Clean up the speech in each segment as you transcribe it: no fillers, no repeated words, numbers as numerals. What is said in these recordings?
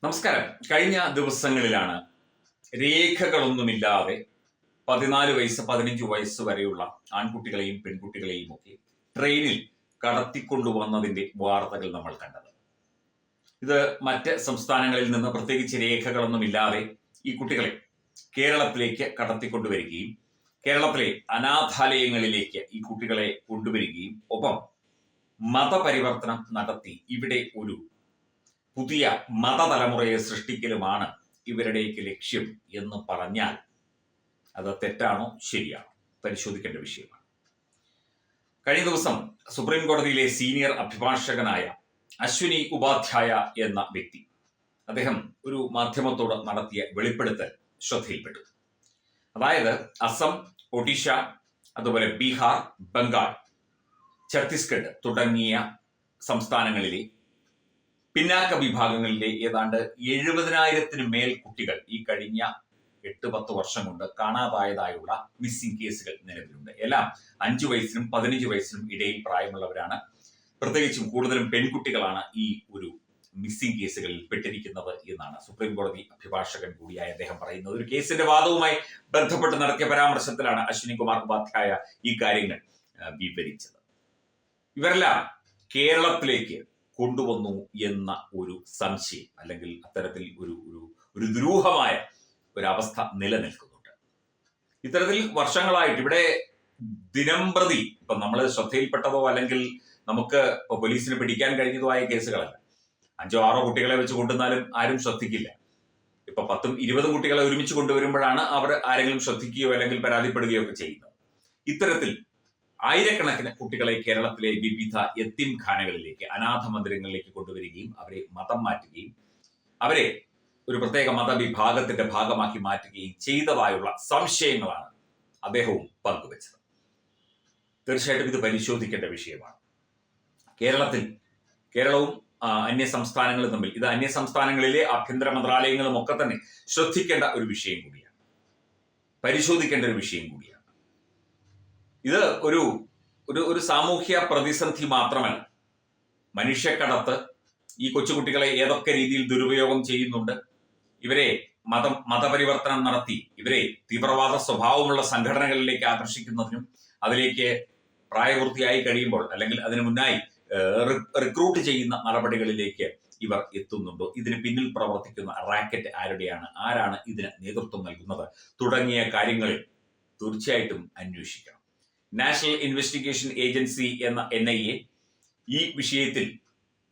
നമസ്കാരം. കഴിഞ്ഞ ദിവസങ്ങളിലാണ് രേഖകളൊന്നുമില്ലാതെ 14 വയസ്സ് 15 വയസ്സ് വരെയുള്ള ആൺകുട്ടികളെയും പെൺകുട്ടികളെയും ഒക്കെ ട്രെയിനിൽ കടത്തിക്കൊണ്ടുവന്നതിന്റെ വാർത്തകൾ നമ്മൾ കണ്ടത്. ഇത് മറ്റ് സംസ്ഥാനങ്ങളിൽ നിന്ന് പ്രത്യേകിച്ച് രേഖകളൊന്നുമില്ലാതെ ഈ കുട്ടികളെ കേരളത്തിലേക്ക് കടത്തിക്കൊണ്ടുവരികയും കേരളത്തിലെ അനാഥാലയങ്ങളിലേക്ക് ഈ കുട്ടികളെ കൊണ്ടുവരികയും ഒപ്പം മതപരിവർത്തനം നടത്തി ഇവിടെ ഒരു പുതിയ മതതലമുറയെ സൃഷ്ടിക്കലുമാണ് ഇവരുടെയൊക്കെ ലക്ഷ്യം എന്ന് പറഞ്ഞാൽ അത് തെറ്റാണോ ശരിയാണോ പരിശോധിക്കേണ്ട വിഷയമാണ്. കഴിഞ്ഞ ദിവസം സുപ്രീം കോടതിയിലെ സീനിയർ അഭിഭാഷകനായ അശ്വിനി ഉപാധ്യായ എന്ന വ്യക്തി അദ്ദേഹം ഒരു മാധ്യമത്തോട് നടത്തിയ വെളിപ്പെടുത്തൽ ശ്രദ്ധയിൽപ്പെട്ടു. അതായത് അസം, ഒഡീഷ, അതുപോലെ ബീഹാർ, ബംഗാൾ, ഛത്തീസ്ഗഡ് തുടങ്ങിയ സംസ്ഥാനങ്ങളിലെ പിന്നാക്ക വിഭാഗങ്ങളിലെ ഏതാണ്ട് 70,000-ന് മേൽ കുട്ടികൾ ഈ കഴിഞ്ഞ 8-10 വർഷം കൊണ്ട് കാണാതായതായുള്ള മിസ്സിംഗ് കേസുകൾ നിലവിലുണ്ട്. എല്ലാം 5 വയസ്സിനും 15 വയസ്സിനും ഇടയിൽ പ്രായമുള്ളവരാണ്. പ്രത്യേകിച്ചും കൂടുതലും പെൺകുട്ടികളാണ് ഈ ഒരു മിസ്സിംഗ് കേസുകളിൽ പെട്ടിരിക്കുന്നത് എന്നാണ് സുപ്രീം കോടതി അഭിഭാഷകൻ കൂടിയായ അദ്ദേഹം പറയുന്നത്. ഒരു കേസിന്റെ വാദവുമായി ബന്ധപ്പെട്ട് നടത്തിയ പരാമർശത്തിലാണ് അശ്വിനി കുമാർ ഉപാധ്യായ ഈ കാര്യങ്ങൾ വിവരിച്ചത്. ഇവരെല്ലാം കേരളത്തിലേക്ക് കൊണ്ടുവന്നു എന്ന ഒരു സംശയം അല്ലെങ്കിൽ അത്തരത്തിൽ ഒരു ദുരൂഹമായ ഒരവസ്ഥ നിലനിൽക്കുന്നുണ്ട്. ഇത്തരത്തിൽ വർഷങ്ങളായിട്ട് ഇവിടെ ദിനംപ്രതി ഇപ്പൊ നമ്മൾ ശ്രദ്ധയിൽപ്പെട്ടതോ അല്ലെങ്കിൽ നമുക്ക് പോലീസിന് പിടിക്കാൻ കഴിഞ്ഞതോ ആയ കേസുകളല്ല. 5-6 കുട്ടികളെ വെച്ച് കൊണ്ടുവന്നാലും ആരും ശ്രദ്ധിക്കില്ല. ഇപ്പൊ 10-20 കുട്ടികളെ ഒരുമിച്ച് കൊണ്ടുവരുമ്പോഴാണ് അവർ ആരെങ്കിലും ശ്രദ്ധിക്കുകയോ അല്ലെങ്കിൽ പരാതിപ്പെടുകയോ ഒക്കെ ചെയ്യുന്നത്. ഇത്തരത്തിൽ ആയിരക്കണക്കിന് കുട്ടികളെ കേരളത്തിലെ വിവിധ യത്തീംഖാനകളിലേക്ക്, അനാഥ മന്ദിരങ്ങളിലേക്ക് കൊണ്ടുവരികയും അവരെ മതം മാറ്റുകയും അവരെ ഒരു പ്രത്യേക മതവിഭാഗത്തിന്റെ ഭാഗമാക്കി മാറ്റുകയും ചെയ്തതായുള്ള സംശയങ്ങളാണ് അദ്ദേഹവും പങ്കുവച്ചത്. തീർച്ചയായിട്ടും ഇത് പരിശോധിക്കേണ്ട വിഷയമാണ്. കേരളവും അന്യ സംസ്ഥാനങ്ങളും തമ്മിൽ ഇത് അന്യ സംസ്ഥാനങ്ങളിലെ ആഭ്യന്തര മന്ത്രാലയങ്ങളും ഒക്കെ തന്നെ ശ്രദ്ധിക്കേണ്ട ഒരു വിഷയം കൂടിയാണ്, പരിശോധിക്കേണ്ട ഒരു വിഷയം കൂടിയാണ്. ഇത് ഒരു സാമൂഹ്യ പ്രതിസന്ധി മാത്രമല്ല, മനുഷ്യക്കടത്ത് ഈ കൊച്ചുകുട്ടികളെ ഏതൊക്കെ രീതിയിൽ ദുരുപയോഗം ചെയ്യുന്നുണ്ട്. ഇവരെ മതപരിവർത്തനം നടത്തി ഇവരെ തീവ്രവാദ സ്വഭാവമുള്ള സംഘടനകളിലേക്ക് ആകർഷിക്കുന്നതിനും അതിലേക്ക് പ്രായപൂർത്തിയായി കഴിയുമ്പോൾ അല്ലെങ്കിൽ അതിനു മുന്നായി റിക്രൂട്ട് ചെയ്യുന്ന നടപടികളിലേക്ക് ഇവർ എത്തുന്നുണ്ടോ, ഇതിന് പിന്നിൽ പ്രവർത്തിക്കുന്ന റാക്കറ്റ് ആരുടെയാണ്, ആരാണ് ഇതിന് നേതൃത്വം നൽകുന്നത് തുടങ്ങിയ കാര്യങ്ങളിൽ തീർച്ചയായിട്ടും അന്വേഷിക്കണം. നാഷണൽ ഇൻവെസ്റ്റിഗേഷൻ ഏജൻസി എന്ന NIA ഈ വിഷയത്തിൽ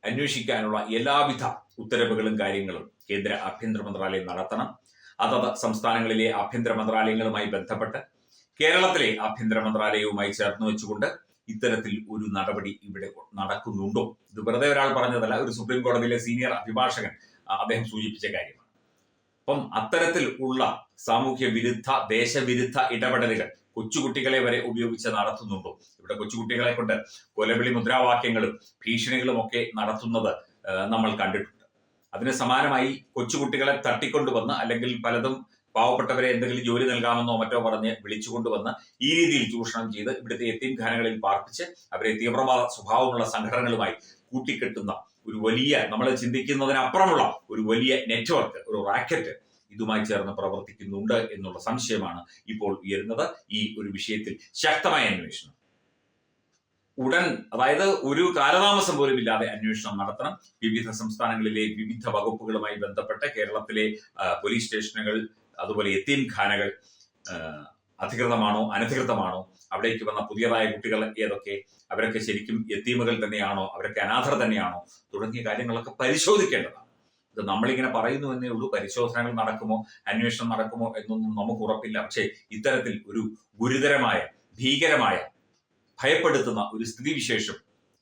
അന്വേഷിക്കാനുള്ള എല്ലാവിധ ഉത്തരവുകളും കാര്യങ്ങളും കേന്ദ്ര ആഭ്യന്തര മന്ത്രാലയം നടത്തണം. അതത് സംസ്ഥാനങ്ങളിലെ ആഭ്യന്തര മന്ത്രാലയങ്ങളുമായി ബന്ധപ്പെട്ട് കേരളത്തിലെ ആഭ്യന്തര മന്ത്രാലയവുമായി ചേർന്ന് വെച്ചുകൊണ്ട് ഇത്തരത്തിൽ ഒരു നടപടി ഇവിടെ നടക്കുന്നുണ്ടോ, ഇത് വെറുതെ ഒരാൾ പറഞ്ഞതല്ല, ഒരു സുപ്രീം കോടതിയിലെ സീനിയർ അഭിഭാഷകൻ അദ്ദേഹം സൂചിപ്പിച്ച കാര്യമാണ്. അപ്പം അത്തരത്തിൽ ഉള്ള സാമൂഹ്യ വിരുദ്ധ ദേശവിരുദ്ധ ഇടപെടലുകൾ കൊച്ചുകുട്ടികളെ വരെ ഉപയോഗിച്ച് നടത്തുന്നുണ്ടോ? ഇവിടെ കൊച്ചുകുട്ടികളെ കൊണ്ട് കൊലവിളി മുദ്രാവാക്യങ്ങളും ഭീഷണികളും ഒക്കെ നടത്തുന്നത് നമ്മൾ കണ്ടിട്ടുണ്ട്. അതിന് സമാനമായി കൊച്ചുകുട്ടികളെ തട്ടിക്കൊണ്ടുവന്ന് അല്ലെങ്കിൽ പലതും പാവപ്പെട്ടവരെ എന്തെങ്കിലും ജോലി നൽകാമെന്നോ മറ്റോ പറഞ്ഞ് വിളിച്ചുകൊണ്ടുവന്ന് ഈ രീതിയിൽ ചൂഷണം ചെയ്ത് ഇവിടുത്തെ യത്തീംഖാനകളിൽ പാർപ്പിച്ച് അവരെ തീവ്രവാദ സ്വഭാവമുള്ള സംഘടനകളുമായി കൂട്ടിക്കെട്ടുന്ന ഒരു വലിയ, നമ്മൾ ചിന്തിക്കുന്നതിനപ്പുറമുള്ള ഒരു വലിയ നെറ്റ്വർക്ക്, ഒരു റാക്കറ്റ് ഇതുമായി ചേർന്ന് പ്രവർത്തിക്കുന്നുണ്ട് എന്നുള്ള സംശയമാണ് ഇപ്പോൾ ഉയരുന്നത്. ഈ ഒരു വിഷയത്തിൽ ശക്തമായ അന്വേഷണം ഉടൻ, അതായത് ഒരു കാലതാമസം പോലും ഇല്ലാതെ അന്വേഷണം നടത്തണം. വിവിധ സംസ്ഥാനങ്ങളിലെ വിവിധ വകുപ്പുകളുമായി ബന്ധപ്പെട്ട് കേരളത്തിലെ പോലീസ് സ്റ്റേഷനുകൾ, അതുപോലെ യത്തീംഖാനകൾ അധികൃതമാണോ അനധികൃതമാണോ, അവിടേക്ക് വന്ന പുതിയതായ കുട്ടികൾ ഏതൊക്കെ, അവരൊക്കെ ശരിക്കും യത്തീമുകൾ തന്നെയാണോ, അവരൊക്കെ അനാഥർ തന്നെയാണോ തുടങ്ങിയ കാര്യങ്ങളൊക്കെ പരിശോധിക്കേണ്ടതാണ്. ഇത് നമ്മളിങ്ങനെ പറയുന്നു എന്നേ ഉള്ളൂ. പരിശോധനകൾ നടക്കുമോ, അന്വേഷണം നടക്കുമോ എന്നൊന്നും നമുക്ക് ഉറപ്പില്ല. പക്ഷേ ഇത്തരത്തിൽ ഒരു ഗുരുതരമായ, ഭീകരമായ, ഭയപ്പെടുത്തുന്ന ഒരു സ്ഥിതിവിശേഷം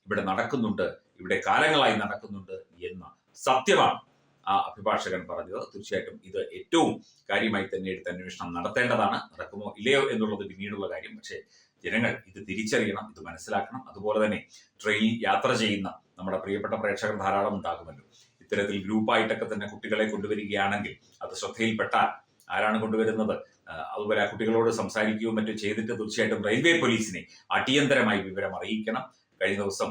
ഇവിടെ നടക്കുന്നുണ്ട്, ഇവിടെ കാലങ്ങളായി നടക്കുന്നുണ്ട് എന്ന സത്യമാണ് ആ അഭിഭാഷകൻ പറഞ്ഞത്. തീർച്ചയായിട്ടും ഇത് ഏറ്റവും കാര്യമായി തന്നെ എടുത്ത് അന്വേഷണം നടത്തേണ്ടതാണ്. നടക്കുമോ ഇല്ലയോ എന്നുള്ളത് പിന്നീടുള്ള കാര്യം. പക്ഷേ ജനങ്ങൾ ഇത് തിരിച്ചറിയണം, ഇത് മനസ്സിലാക്കണം. അതുപോലെ തന്നെ ട്രെയിനിൽ യാത്ര ചെയ്യുന്ന നമ്മുടെ പ്രിയപ്പെട്ട പ്രേക്ഷകർ ധാരാളം ഉണ്ടാകുമല്ലോ. ഇത്തരത്തിൽ ഗ്രൂപ്പായിട്ടൊക്കെ തന്നെ കുട്ടികളെ കൊണ്ടുവരികയാണെങ്കിൽ അത് ശ്രദ്ധയിൽപ്പെട്ടാൽ ആരാണ് കൊണ്ടുവരുന്നത്, അതുപോലെ ആ കുട്ടികളോട് സംസാരിക്കുകയോ മറ്റോ ചെയ്തിട്ട് തീർച്ചയായിട്ടും റെയിൽവേ പോലീസിനെ അടിയന്തരമായി വിവരം അറിയിക്കണം. കഴിഞ്ഞ ദിവസം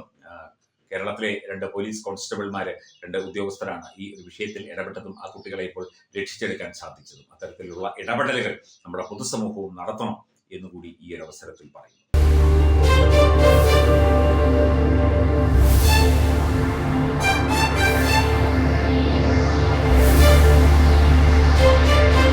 കേരളത്തിലെ 2 പോലീസ് കോൺസ്റ്റബിൾമാര് 2 ഉദ്യോഗസ്ഥരാണ് ഈ ഒരു വിഷയത്തിൽ ഇടപെട്ടതും ആ കുട്ടികളെ ഇപ്പോൾ രക്ഷിച്ചെടുക്കാൻ സാധിച്ചതും. അത്തരത്തിലുള്ള ഇടപെടലുകൾ നമ്മുടെ പൊതുസമൂഹവും നടത്തണം എന്നുകൂടി ഈ ഒരു അവസരത്തിൽ പറയുന്നു.